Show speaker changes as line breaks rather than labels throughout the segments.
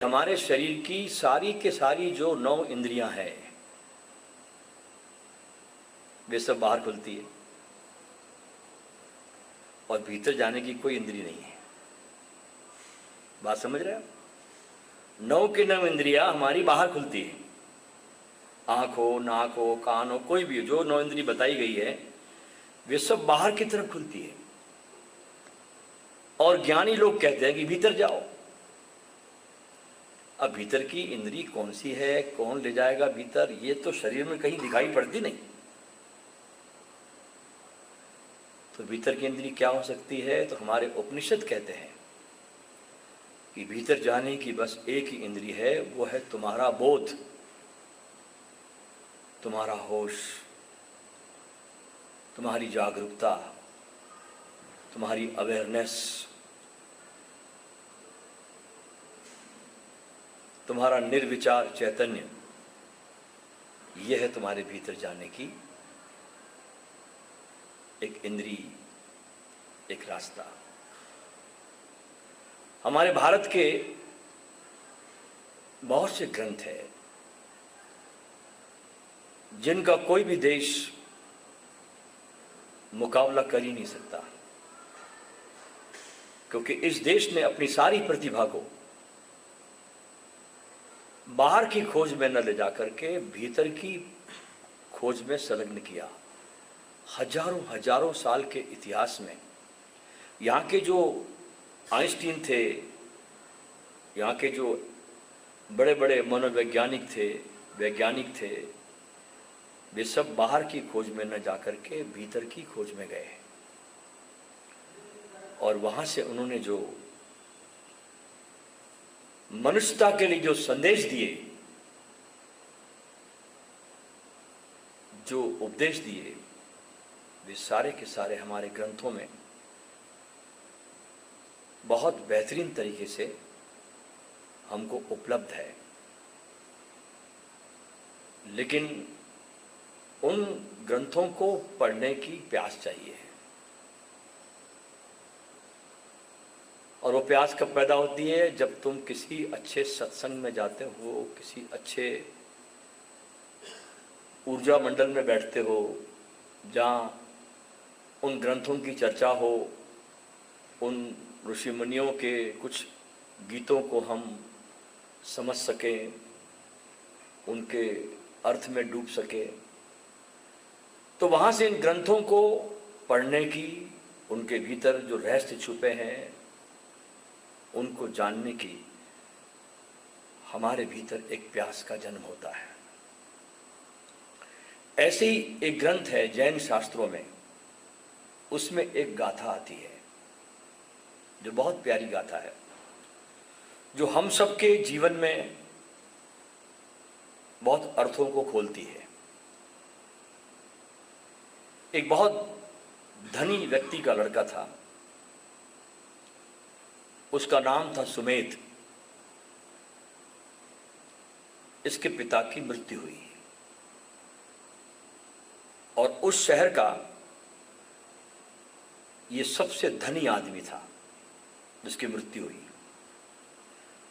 हमारे शरीर की सारी के सारी जो 9 इंद्रियां हैं वे सब बाहर खुलती है और भीतर जाने की कोई इंद्री नहीं है। बात समझ रहे हो? 9 की 9 इंद्रियां हमारी बाहर खुलती है। आँख हो, नाक हो, कान हो, कोई भी हो, जो 9 इंद्री बताई गई है वे सब बाहर की तरफ खुलती है। और ज्ञानी लोग कहते हैं कि भीतर जाओ। अब भीतर की इंद्री कौन सी है, कौन ले जाएगा भीतर, ये तो शरीर में कहीं दिखाई पड़ती नहीं। तो भीतर की इंद्री क्या हो सकती है? तो हमारे उपनिषद कहते हैं कि भीतर जाने की बस एक ही इंद्री है, वो है तुम्हारा बोध, तुम्हारा होश, तुम्हारी जागरूकता, तुम्हारी अवेयरनेस, तुम्हारा निर्विचार चैतन्य। यह है तुम्हारे भीतर जाने की एक इंद्री, एक रास्ता। हमारे भारत के बहुत से ग्रंथ हैं जिनका कोई भी देश मुकाबला कर ही नहीं सकता, क्योंकि इस देश ने अपनी सारी प्रतिभा को बाहर की खोज में न ले जाकर के भीतर की खोज में संलग्न किया। हजारों हजारों साल के इतिहास में यहाँ के जो आइंस्टीन थे, यहाँ के जो बड़े बड़े मनोवैज्ञानिक थे, वैज्ञानिक थे, वे सब बाहर की खोज में न जाकर के भीतर की खोज में गए और वहाँ से उन्होंने जो मनुष्यता के लिए जो संदेश दिए, जो उपदेश दिए, वे सारे के सारे हमारे ग्रंथों में बहुत बेहतरीन तरीके से हमको उपलब्ध है। लेकिन उन ग्रंथों को पढ़ने की प्यास चाहिए, और वो प्यास कब पैदा होती है? जब तुम किसी अच्छे सत्संग में जाते हो, किसी अच्छे ऊर्जा मंडल में बैठते हो, जहाँ उन ग्रंथों की चर्चा हो, उन ऋषि मुनियों के कुछ गीतों को हम समझ सकें, उनके अर्थ में डूब सके, तो वहाँ से इन ग्रंथों को पढ़ने की, उनके भीतर जो रहस्य छुपे हैं उनको जानने की हमारे भीतर एक प्यास का जन्म होता है। ऐसे ही एक ग्रंथ है जैन शास्त्रों में, उसमें एक गाथा आती है जो बहुत प्यारी गाथा है, जो हम सबके जीवन में बहुत अर्थों को खोलती है। एक बहुत धनी व्यक्ति का लड़का था, उसका नाम था सुमेध। इसके पिता की मृत्यु हुई और उस शहर का ये सबसे धनी आदमी था जिसकी मृत्यु हुई।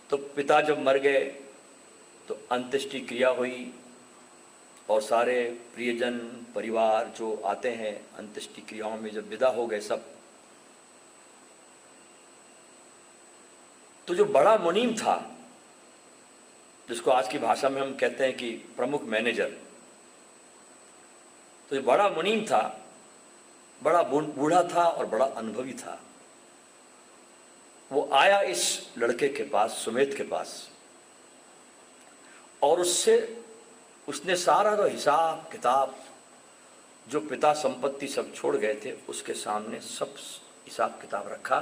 तो पिता जब मर गए तो अंत्येष्टि क्रिया हुई और सारे प्रियजन परिवार जो आते हैं अंत्येष्टि क्रियाओं में जब विदा हो गए सब, तो जो बड़ा मुनीम था, जिसको आज की भाषा में हम कहते हैं कि प्रमुख मैनेजर, तो ये बड़ा मुनीम था, बड़ा बूढ़ा था और बड़ा अनुभवी था। वो आया इस लड़के के पास, सुमेध के पास, और उसने सारा जो हिसाब किताब, जो पिता संपत्ति सब छोड़ गए थे, उसके सामने सब हिसाब किताब रखा।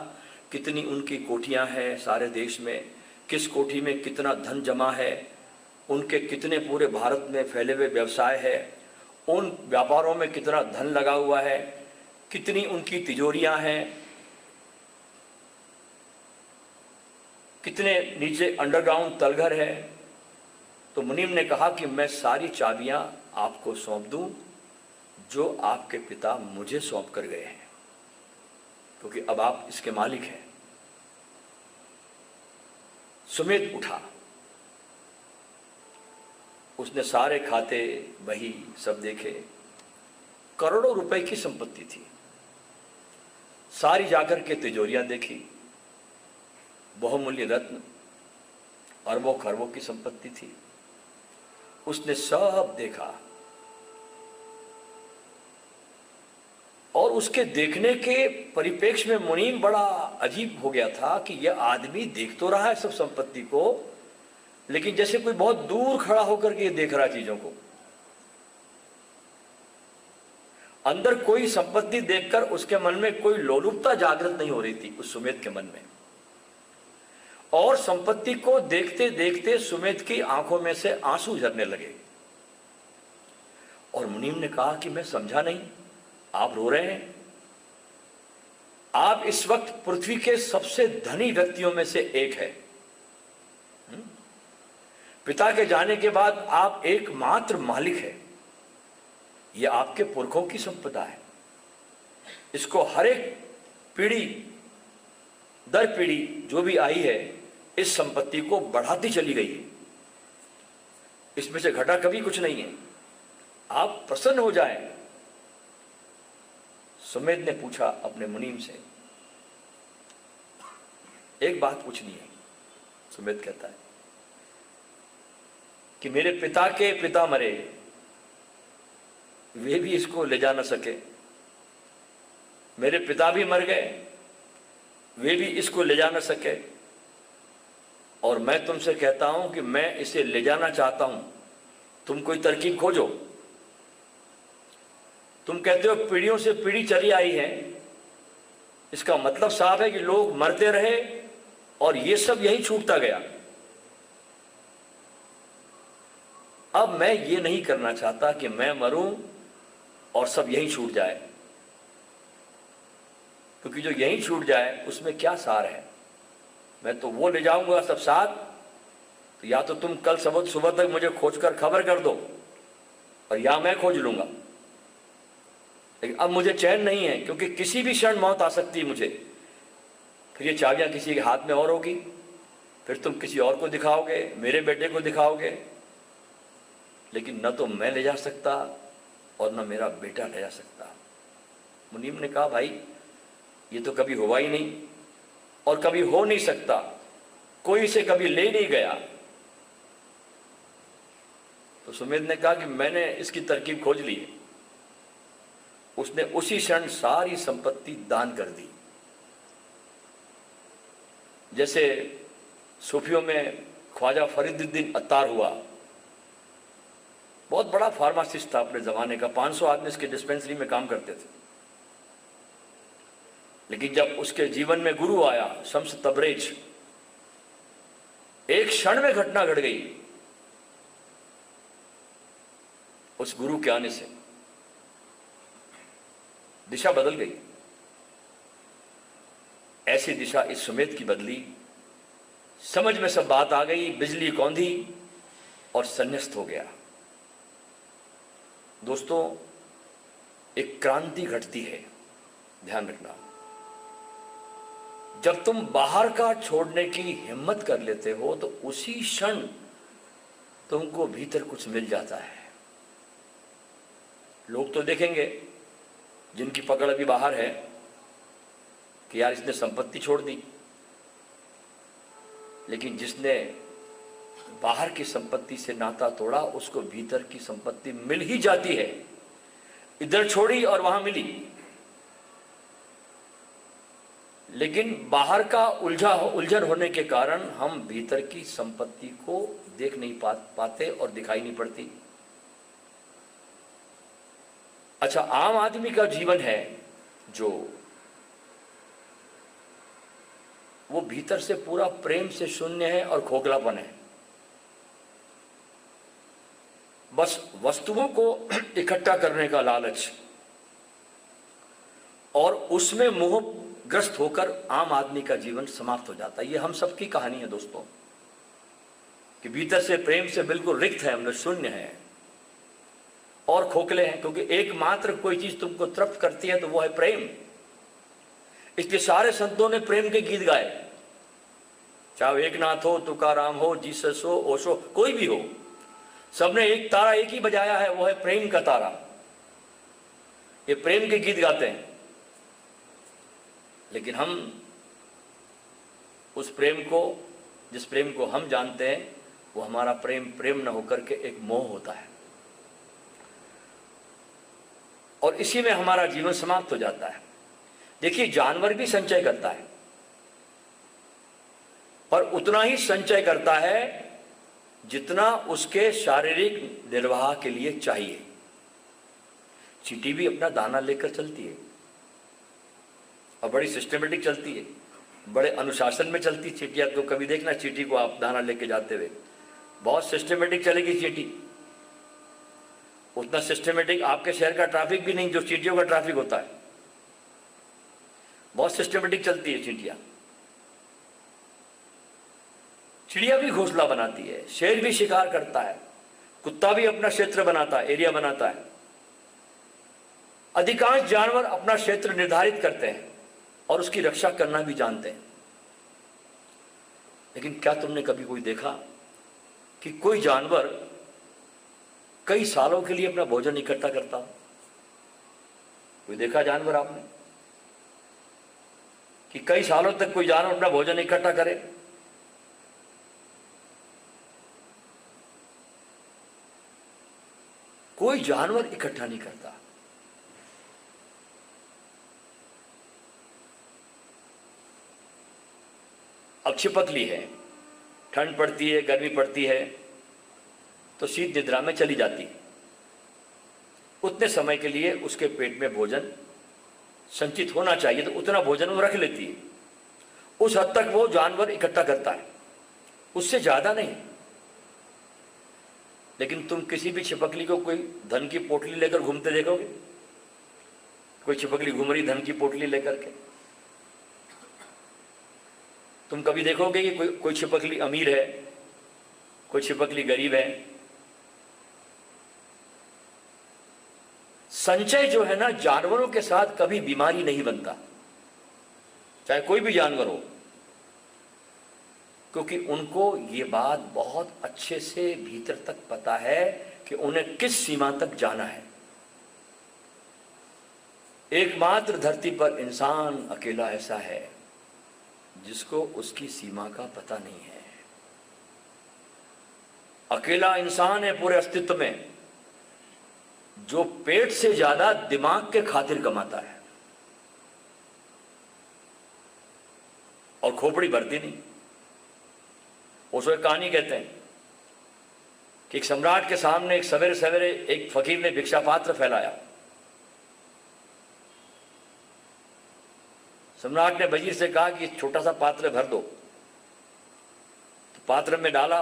कितनी उनकी कोठियां हैं सारे देश में, किस कोठी में कितना धन जमा है, उनके कितने पूरे भारत में फैले हुए व्यवसाय है, उन व्यापारों में कितना धन लगा हुआ है, कितनी उनकी तिजोरियां हैं, कितने नीचे अंडरग्राउंड तलघर है। तो मुनीम ने कहा कि मैं सारी चाबियां आपको सौंप दूं जो आपके पिता मुझे सौंप कर गए हैं, क्योंकि अब आप इसके मालिक हैं। सुमेध उठा उसने सारे खाते बही सब देखे, करोड़ों रुपए की संपत्ति थी। सारी जाकर के तिजोरियां देखी, बहुमूल्य रत्न, अरबों खरबों की संपत्ति थी। उसने सब देखा और उसके देखने के परिप्रेक्ष्य में मुनीम बड़ा अजीब हो गया था कि यह आदमी देख तो रहा है सब संपत्ति को, लेकिन जैसे कोई बहुत दूर खड़ा होकर के देख रहा चीजों को। अंदर कोई संपत्ति देखकर उसके मन में कोई लोलुपता जागृत नहीं हो रही थी उस सुमेध के मन में। और संपत्ति को देखते देखते सुमेध की आंखों में से आंसू झरने लगे। और मुनीम ने कहा कि मैं समझा नहीं, आप रो रहे हैं? आप इस वक्त पृथ्वी के सबसे धनी व्यक्तियों में से एक है। पिता के जाने के बाद आप एकमात्र मालिक है। यह आपके पुरखों की संपदा है। इसको हर एक पीढ़ी दर पीढ़ी जो भी आई है इस संपत्ति को बढ़ाती चली गई है। इसमें से घटा कभी कुछ नहीं है। आप प्रसन्न हो जाएं। सुमेध ने पूछा अपने मुनीम से, एक बात पूछनी है। सुमेध कहता है कि मेरे पिता के पिता मरे, वे भी इसको ले जा न सके। मेरे पिता भी मर गए, वे भी इसको ले जा न सके। और मैं तुमसे कहता हूं कि मैं इसे ले जाना चाहता हूं, तुम कोई तरकीब खोजो। तुम कहते हो पीढ़ियों से पीढ़ी चली आई है, इसका मतलब साफ है कि लोग मरते रहे और ये सब यही छूटता गया। अब मैं ये नहीं करना चाहता कि मैं मरूं और सब यही छूट जाए, क्योंकि जो यही छूट जाए उसमें क्या सार है। मैं तो वो ले जाऊंगा सब साथ, तो या तो तुम कल सुबह तक मुझे खोजकर खबर कर दो और या मैं खोज लूंगा। लेकिन अब मुझे चैन नहीं है, क्योंकि किसी भी क्षण मौत आ सकती है मुझे। फिर ये चाबियां किसी के हाथ में और होगी, फिर तुम किसी और को दिखाओगे, मेरे बेटे को दिखाओगे, लेकिन न तो मैं ले जा सकता और न मेरा बेटा ले जा सकता। मुनीम ने कहा, भाई ये तो कभी हुआ ही नहीं और कभी हो नहीं सकता, कोई इसे कभी ले नहीं गया। तो सुमेध ने कहा कि मैंने इसकी तरकीब खोज ली है। उसने उसी क्षण सारी संपत्ति दान कर दी। जैसे सूफियों में ख्वाजा फरीदुद्दीन अत्तार हुआ, बहुत बड़ा फार्मासिस्ट था अपने जमाने का, 500 आदमी इसके डिस्पेंसरी में काम करते थे। लेकिन जब उसके जीवन में गुरु आया शम्स तबरेज, एक क्षण में घटना घट गई उस गुरु के आने से। दिशा बदल गई। ऐसी दिशा इस सुमेध की बदली। समझ में सब बात आ गई, बिजली कौंधी और संन्यास्त हो गया। दोस्तों, एक क्रांति घटती है, ध्यान रखना। जब तुम बाहर का छोड़ने की हिम्मत कर लेते हो तो उसी क्षण तुमको भीतर कुछ मिल जाता है। लोग तो देखेंगे जिनकी पकड़ अभी बाहर है कि यार इसने संपत्ति छोड़ दी, लेकिन जिसने बाहर की संपत्ति से नाता तोड़ा उसको भीतर की संपत्ति मिल ही जाती है। इधर छोड़ी और वहां मिली। लेकिन बाहर का उलझन होने के कारण हम भीतर की संपत्ति को देख नहीं पाते और दिखाई नहीं पड़ती। अच्छा, आम आदमी का जीवन है जो वो भीतर से पूरा प्रेम से शून्य है और खोखलापन है। बस वस्तुओं को इकट्ठा करने का लालच और उसमें मोहग्रस्त होकर आम आदमी का जीवन समाप्त हो जाता है। ये हम सबकी कहानी है दोस्तों, कि भीतर से प्रेम से बिल्कुल रिक्त है, हम लोग शून्य है और खोखले हैं, क्योंकि एकमात्र कोई चीज तुमको तृप्त करती है तो वो है प्रेम। इसलिए सारे संतों ने प्रेम के गीत गाए, चाहे एकनाथ हो, तुकाराम हो, जीसस हो, ओशो, कोई भी हो। सबने एक तारा एक ही बजाया है, वो है प्रेम का तारा। ये प्रेम के गीत गाते हैं, लेकिन हम उस प्रेम को, जिस प्रेम को हम जानते हैं, वो हमारा प्रेम प्रेम न होकर के एक मोह होता है, और इसी में हमारा जीवन समाप्त हो जाता है। देखिए, जानवर भी संचय करता है, पर उतना ही संचय करता है जितना उसके शारीरिक निर्वाह के लिए चाहिए। चींटी भी अपना दाना लेकर चलती है, और बड़ी सिस्टमेटिक चलती है, बड़े अनुशासन में चलती है चींटियां। तो कभी देखना चींटी को आप दाना लेके जाते हुए, बहुत सिस्टमेटिक चलेगी चींटी। उतना सिस्टमेटिक आपके शहर का ट्रैफिक भी नहीं जो चींटियों का ट्रैफिक होता है। बहुत सिस्टमेटिक चलती है चींटियां। चिड़िया भी घोंसला बनाती है, शेर भी शिकार करता है, कुत्ता भी अपना क्षेत्र बनाता है, एरिया बनाता है। अधिकांश जानवर अपना क्षेत्र निर्धारित करते हैं और उसकी रक्षा करना भी जानते हैं। लेकिन क्या तुमने कभी कोई देखा कि कोई जानवर कई सालों के लिए अपना भोजन इकट्ठा करता हो? कोई देखा जानवर आपने कि कई सालों तक कोई जानवर अपना भोजन इकट्ठा करे? कोई जानवर इकट्ठा नहीं करता। अब छिपकली है, ठंड पड़ती है, गर्मी पड़ती है, तो शीत निद्रा में चली जाती है। उतने समय के लिए उसके पेट में भोजन संचित होना चाहिए, तो उतना भोजन वो रख लेती है। उस हद तक वो जानवर इकट्ठा करता है, उससे ज्यादा नहीं। लेकिन तुम किसी भी छिपकली को कोई धन की पोटली लेकर घूमते देखोगे? कोई छिपकली घूम रही धन की पोटली लेकर के? तुम कभी देखोगे कि कोई छिपकली अमीर है, कोई छिपकली गरीब है? संचय जो है ना, जानवरों के साथ कभी बीमारी नहीं बनता, चाहे कोई भी जानवर हो, क्योंकि उनको ये बात बहुत अच्छे से भीतर तक पता है कि उन्हें किस सीमा तक जाना है। एकमात्र धरती पर इंसान अकेला ऐसा है जिसको उसकी सीमा का पता नहीं है। अकेला इंसान है पूरे अस्तित्व में जो पेट से ज्यादा दिमाग के खातिर कमाता है, और खोपड़ी भरती नहीं। उसको एक कहानी कहते हैं कि एक सम्राट के सामने एक सवेरे सवेरे एक फकीर ने भिक्षा पात्र फैलाया। सम्राट ने वजीर से कहा कि छोटा सा पात्र भर दो, तो पात्र में डाला,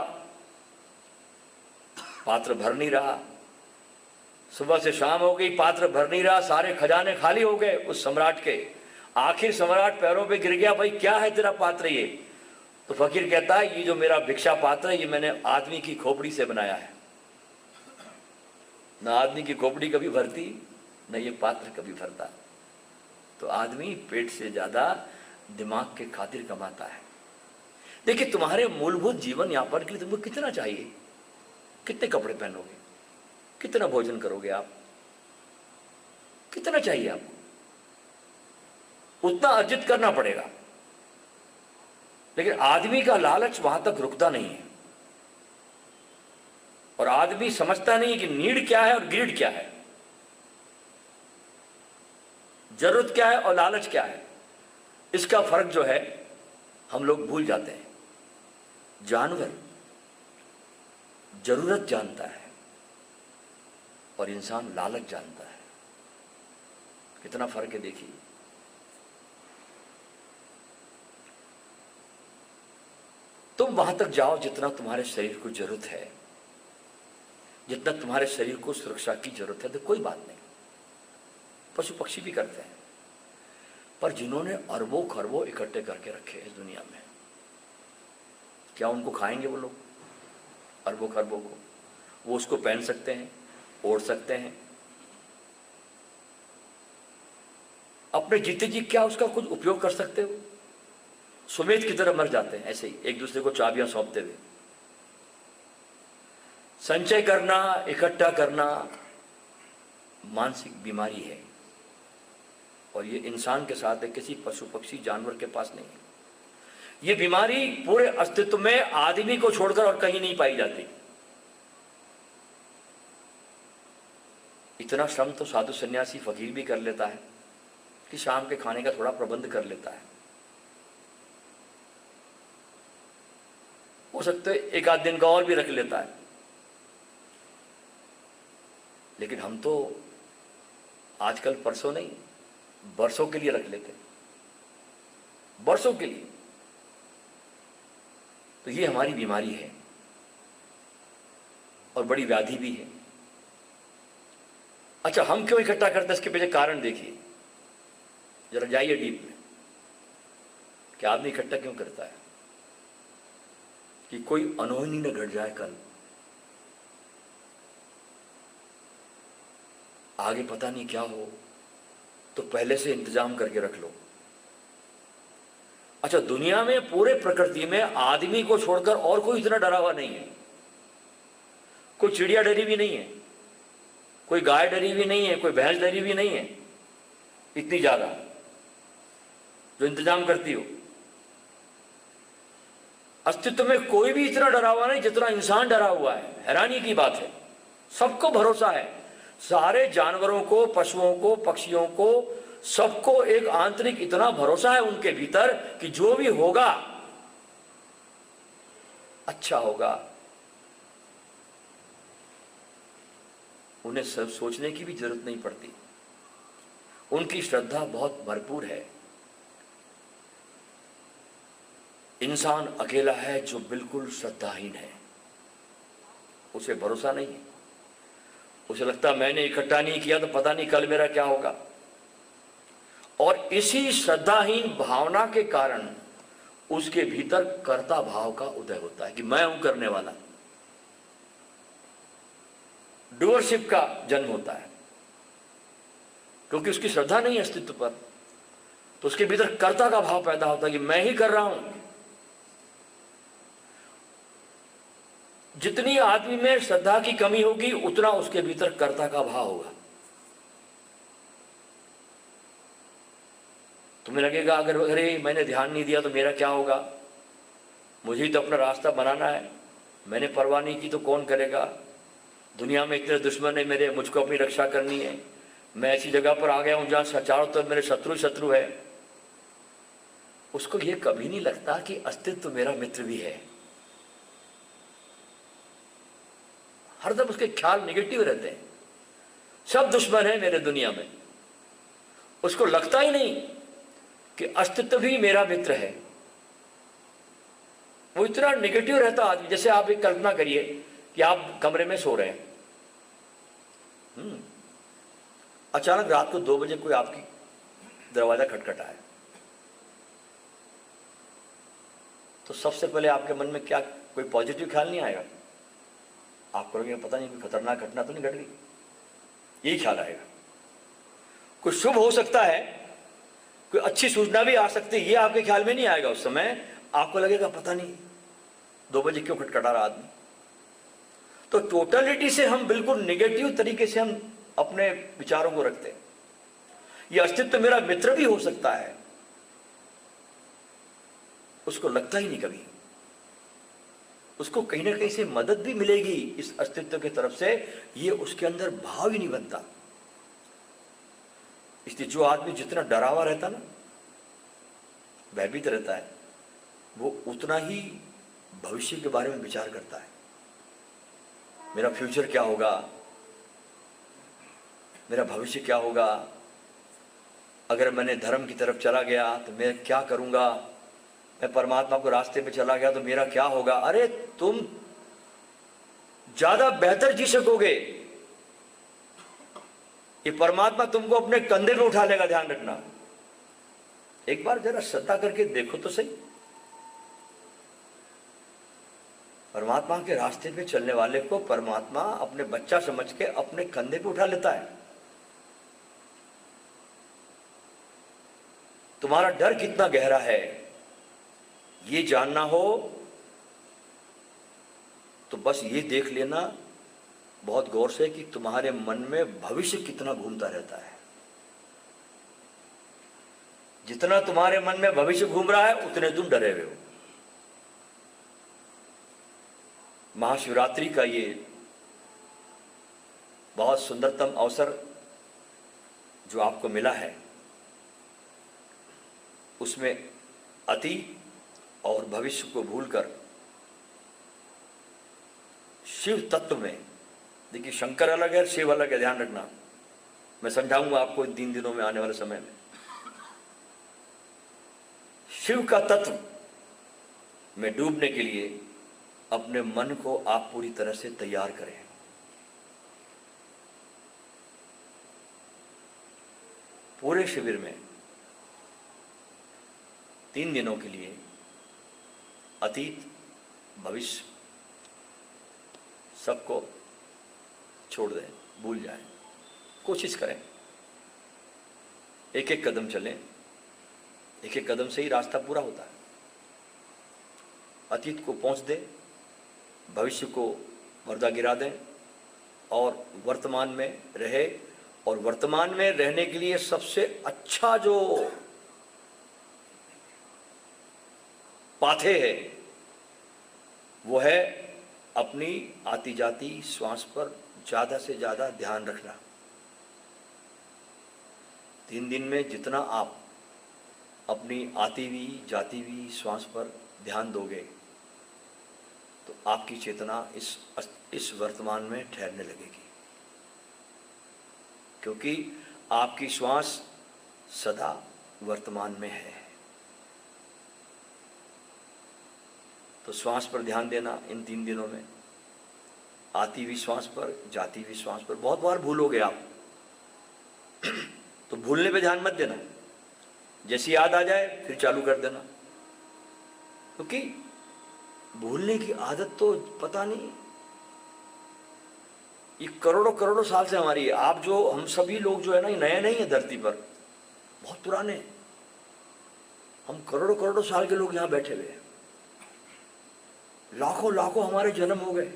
पात्र भर नहीं रहा। सुबह से शाम हो गई, पात्र भर नहीं रहा, सारे खजाने खाली हो गए उस सम्राट के। आखिर सम्राट पैरों पे गिर गया, भाई क्या है तेरा पात्र ये? तो फकीर कहता है, ये जो मेरा भिक्षा पात्र है, ये मैंने आदमी की खोपड़ी से बनाया है। ना आदमी की खोपड़ी कभी भरती, न ये पात्र कभी भरता। तो आदमी पेट से ज्यादा दिमाग के खातिर कमाता है। देखिए, तुम्हारे मूलभूत जीवन यापन के लिए तुमको कितना चाहिए? कितने कपड़े पहनोगे? कितना भोजन करोगे आप? कितना चाहिए आपको? उतना अर्जित करना पड़ेगा। लेकिन आदमी का लालच वहां तक रुकता नहीं है, और आदमी समझता नहीं कि नीड क्या है और ग्रीड क्या है, जरूरत क्या है और लालच क्या है। इसका फर्क जो है हम लोग भूल जाते हैं। जानवर जरूरत जानता है और इंसान लालच जानता है। कितना फर्क है देखिए। तुम वहां तक जाओ जितना तुम्हारे शरीर को जरूरत है, जितना तुम्हारे शरीर को सुरक्षा की जरूरत है, तो कोई बात नहीं। पशु पक्षी भी करते हैं, पर जिन्होंने अरबों खरबों इकट्ठे करके रखे इस दुनिया में, क्या उनको खाएंगे वो लोग अरबों खरबों को? वो उसको पहन सकते हैं, ओढ़ सकते हैं, अपने जीते जी क्या उसका कुछ उपयोग कर सकते हो? सुमेध की तरह मर जाते हैं ऐसे ही, एक दूसरे को चाबियां सौंपते हुए। संचय करना, इकट्ठा करना मानसिक बीमारी है, और ये इंसान के साथ है, किसी पशु पक्षी जानवर के पास नहीं है। ये बीमारी पूरे अस्तित्व में आदमी को छोड़कर और कहीं नहीं पाई जाती। इतना श्रम तो साधु सन्यासी फकीर भी कर लेता है कि शाम के खाने का थोड़ा प्रबंध कर लेता है। हो सकता है एक आध दिन का और भी रख लेता है, लेकिन हम तो आजकल परसों नहीं, बरसों के लिए रख लेते हैं, बरसों के लिए। तो ये हमारी बीमारी है और बड़ी व्याधि भी है। अच्छा, हम क्यों इकट्ठा करते हैं, इसके पीछे कारण देखिए, जरा जाइए डीप में कि आदमी इकट्ठा क्यों करता है। कि कोई अनहोनी न घट जाए कल, आगे पता नहीं क्या हो, तो पहले से इंतजाम करके रख लो। अच्छा, दुनिया में पूरे प्रकृति में आदमी को छोड़कर और कोई इतना डरा हुआ नहीं है। कोई चिड़िया डरी भी नहीं है, कोई गाय डरी भी नहीं है, कोई भैंस डरी भी नहीं है इतनी ज्यादा जो इंतजाम करती हो। अस्तित्व में कोई भी इतना डरा हुआ नहीं जितना इंसान डरा हुआ है। हैरानी की बात है, सबको भरोसा है, सारे जानवरों को, पशुओं को, पक्षियों को, सबको एक आंतरिक इतना भरोसा है उनके भीतर कि जो भी होगा अच्छा होगा। उन्हें सब सोचने की भी जरूरत नहीं पड़ती, उनकी श्रद्धा बहुत भरपूर है। इंसान अकेला है जो बिल्कुल श्रद्धाहीन है, उसे भरोसा नहीं है। उसे लगता मैंने इकट्ठा नहीं किया तो पता नहीं कल मेरा क्या होगा। और इसी श्रद्धाहीन भावना के कारण उसके भीतर कर्ता भाव का उदय होता है कि मैं हूं करने वाला। डूअरशिप का जन्म होता है, क्योंकि उसकी श्रद्धा नहीं है अस्तित्व पर, तो उसके भीतर कर्ता का भाव पैदा होता है कि मैं ही कर रहा हूं। जितनी आदमी में श्रद्धा की कमी होगी उतना उसके भीतर कर्ता का भाव होगा। तुम्हें लगेगा अगर अरे मैंने ध्यान नहीं दिया तो मेरा क्या होगा, मुझे तो अपना रास्ता बनाना है, मैंने परवाह नहीं की तो कौन करेगा, दुनिया में इतने दुश्मन है मेरे, मुझको अपनी रक्षा करनी है, मैं ऐसी जगह पर आ गया हूं जहां चारों तरफ मेरे शत्रु शत्रु है। उसको यह कभी नहीं लगता कि अस्तित्व मेरा मित्र भी है। हरदम उसके ख्याल निगेटिव रहते हैं, सब दुश्मन है मेरे दुनिया में। उसको लगता ही नहीं कि अस्तित्व भी मेरा मित्र है। वो इतना निगेटिव रहता आदमी। जैसे आप एक कल्पना करिए कि आप कमरे में सो रहे हैं, अचानक रात को 2 बजे कोई आपकी दरवाजा खटखटाए, तो सबसे पहले आपके मन में क्या कोई पॉजिटिव ख्याल नहीं आएगा? आपको लगेगा पता नहीं कोई खतरनाक घटना तो नहीं घट गई, यही ख्याल आएगा। कुछ शुभ हो सकता है, कोई अच्छी सूचना भी आ सकती है, ये आपके ख्याल में नहीं आएगा। उस समय आपको लगेगा पता नहीं 2 बजे क्यों खटखटा रहा आदमी। तो टोटलिटी से हम बिल्कुल निगेटिव तरीके से हम अपने विचारों को रखते हैं। ये अस्तित्व मेरा मित्र भी हो सकता है, उसको लगता ही नहीं कभी। उसको कहीं ना कहीं से मदद भी मिलेगी इस अस्तित्व की तरफ से, ये उसके अंदर भाव ही नहीं बनता। इसलिए जो आदमी जितना डरा हुआ रहता ना, भयभीत रहता है, वो उतना ही भविष्य के बारे में विचार करता है। मेरा फ्यूचर क्या होगा, मेरा भविष्य क्या होगा, अगर मैंने धर्म की तरफ चला गया तो मैं क्या करूंगा, मैं परमात्मा को रास्ते पे चला गया तो मेरा क्या होगा। अरे तुम ज्यादा बेहतर जी सकोगे, ये परमात्मा तुमको अपने कंधे पे उठा लेगा, ध्यान रखना। एक बार जरा श्रद्धा करके देखो तो सही। परमात्मा के रास्ते पे चलने वाले को परमात्मा अपने बच्चा समझ के अपने कंधे पे उठा लेता है। तुम्हारा डर कितना गहरा है ये जानना हो तो बस ये देख लेना बहुत गौर से कि तुम्हारे मन में भविष्य कितना घूमता रहता है। जितना तुम्हारे मन में भविष्य घूम रहा है उतने तुम डरे हुए हो। महाशिवरात्रि का ये बहुत सुंदरतम अवसर जो आपको मिला है, उसमें अतीत और भविष्य को भूलकर शिव तत्व में, देखिए शंकर अलग है, शिव अलग है, ध्यान रखना। मैं समझाऊंगा आपको इन 3 दिनों में, आने वाले समय में। शिव का तत्व में डूबने के लिए अपने मन को आप पूरी तरह से तैयार करें। पूरे शिविर में 3 दिनों के लिए अतीत भविष्य सबको छोड़ दें, भूल जाएं। कोशिश करें, एक एक कदम चलें, एक एक कदम से ही रास्ता पूरा होता है। अतीत को पहुंच दें, भविष्य को पर्दा गिरा दें और वर्तमान में रहे। और वर्तमान में रहने के लिए सबसे अच्छा जो पाथे है वो है अपनी आती जाती श्वास पर ज़्यादा से ज़्यादा ध्यान रखना। 3 दिन में जितना आप अपनी आती हुई जाती हुई श्वास पर ध्यान दोगे तो आपकी चेतना इस वर्तमान में ठहरने लगेगी, क्योंकि आपकी श्वास सदा वर्तमान में है। तो श्वास पर ध्यान देना इन 3 दिनों में, आती हुई श्वास पर, जाती हुई श्वास पर। बहुत बार भूलोगे आप तो भूलने पे ध्यान मत देना, जैसी याद आ जाए फिर चालू कर देना, क्योंकि भूलने की आदत तो पता नहीं, ये करोड़ों करोड़ों साल से हमारी है। आप जो, हम सभी लोग जो है ना, ये नए नहीं है धरती पर, बहुत पुराने। हम करोड़ों करोड़ों साल के लोग यहाँ बैठे हुए हैं, लाखों लाखों हमारे जन्म हो गए।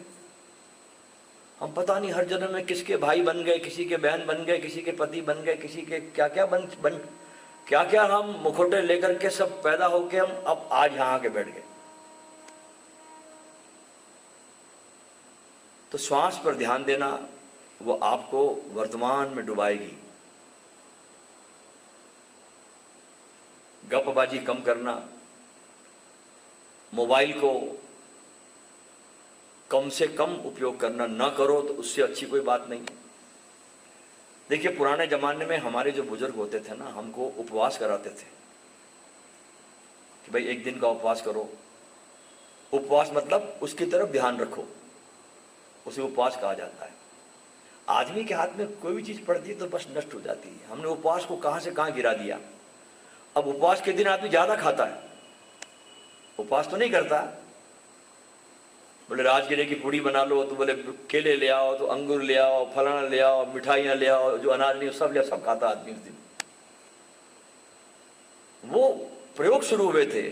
हम पता नहीं हर जन्म में किसके भाई बन गए, किसी के बहन बन गए, किसी के पति बन गए, किसी के क्या क्या हम मुखौटे लेकर के सब पैदा होके हम अब आज यहाँ आके बैठ गए। तो श्वास पर ध्यान देना वो आपको वर्तमान में डुबाएगी। गपबाजी कम करना, मोबाइल को कम से कम उपयोग करना, ना करो तो उससे अच्छी कोई बात नहीं है। देखिए पुराने ज़माने में हमारे जो बुजुर्ग होते थे ना, हमको उपवास कराते थे कि भाई 1 दिन का उपवास करो। उपवास मतलब उसकी तरफ ध्यान रखो, उसे उपवास कहा जाता है। आदमी के हाथ में कोई भी चीज़ पड़ती है तो बस नष्ट हो जाती है। हमने उपवास को कहाँ से कहाँ गिरा दिया। अब उपवास के दिन आदमी ज़्यादा खाता है, उपवास तो नहीं करता। बोले राजगिरे की पूड़ी बना लो तो बोले केले ले आओ, तो अंगूर ले आओ, फलाना ले आओ, मिठाइयाँ ले आओ, जो अनाज नहीं सब ले, सब खाता आदमी उस दिन। वो प्रयोग शुरू हुए थे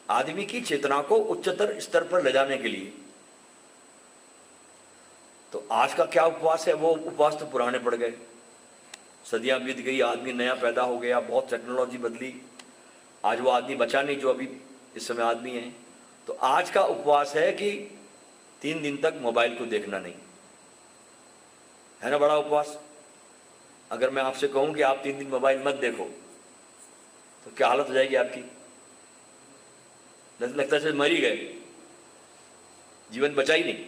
आदमी की चेतना को उच्चतर स्तर पर ले जाने के लिए। तो आज का क्या उपवास है, वो उपवास तो पुराने पड़ गए, सदियां बीत गई, आदमी नया पैदा हो गया, बहुत टेक्नोलॉजी बदली, आज वो आदमी बचा नहीं जो अभी इस समय आदमी है। तो आज का उपवास है कि 3 दिन तक मोबाइल को देखना नहीं, है ना बड़ा उपवास। अगर मैं आपसे कहूं कि आप 3 दिन मोबाइल मत देखो तो क्या हालत हो जाएगी आपकी। लगता है मर ही गए, जीवन बचा ही नहीं।